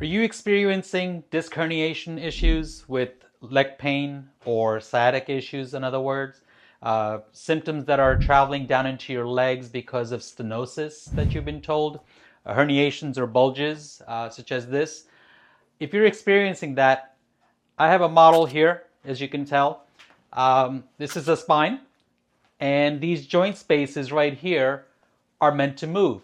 Are you experiencing disc herniation issues with leg pain or sciatic issues, in other words? Symptoms that are traveling down into your legs because of stenosis that you've been told, herniations or bulges, such as this. If you're experiencing that, I have a model here, as you can tell. This is a spine, and these joint spaces right here are meant to move.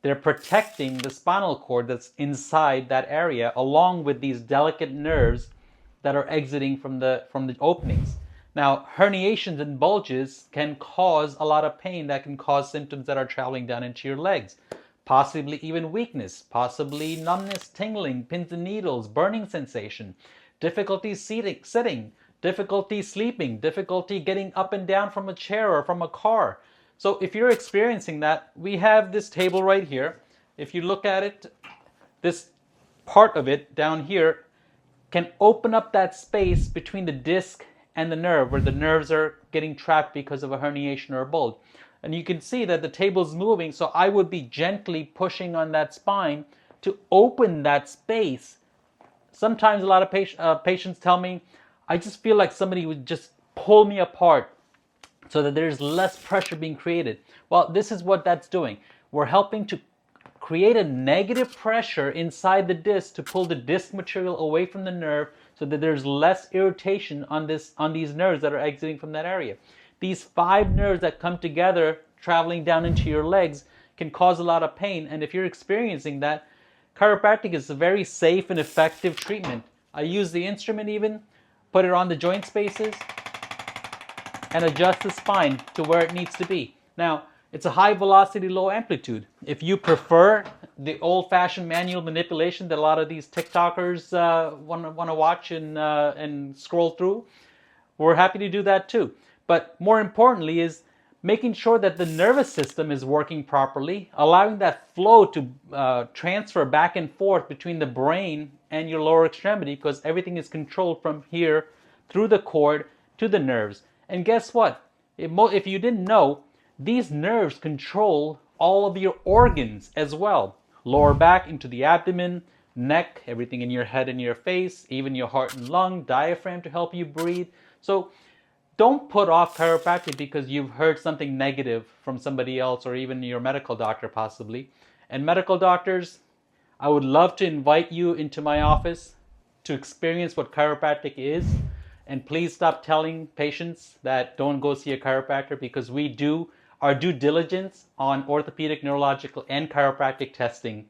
They're protecting the spinal cord that's inside that area, along with these delicate nerves that are exiting from the openings. Now, herniations and bulges can cause a lot of pain, that can cause symptoms that are traveling down into your legs, possibly even weakness, possibly numbness, tingling, pins and needles, burning sensation, difficulty sitting, difficulty sleeping, difficulty getting up and down from a chair or from a car. So if you're experiencing that, we have this table right here. If you look at it, this part of it down here can open up that space between the disc and the nerve, where the nerves are getting trapped because of a herniation or a bulge. And you can see that the table's moving, so I would be gently pushing on that spine to open that space. Sometimes a lot of patients tell me, I just feel like somebody would just pull me apart so that there's less pressure being created. Well, this is what that's doing. We're helping to create a negative pressure inside the disc to pull the disc material away from the nerve so that there's less irritation on these nerves that are exiting from that area. These 5 nerves that come together traveling down into your legs can cause a lot of pain, and if you're experiencing that, chiropractic is a very safe and effective treatment. I use the instrument even, put it on the joint spaces, and adjust the spine to where it needs to be. Now, it's a high velocity, low amplitude. If you prefer the old-fashioned manual manipulation that a lot of these TikTokers want to watch and scroll through, we're happy to do that too. But more importantly is making sure that the nervous system is working properly, allowing that flow to transfer back and forth between the brain and your lower extremity, because everything is controlled from here through the cord to the nerves. And guess what? If you didn't know, these nerves control all of your organs as well. Lower back into the abdomen, neck, everything in your head and your face, even your heart and lung, diaphragm to help you breathe. So don't put off chiropractic because you've heard something negative from somebody else or even your medical doctor possibly. And medical doctors, I would love to invite you into my office to experience what chiropractic is. And please stop telling patients that don't go see a chiropractor, because we do our due diligence on orthopedic, neurological, and chiropractic testing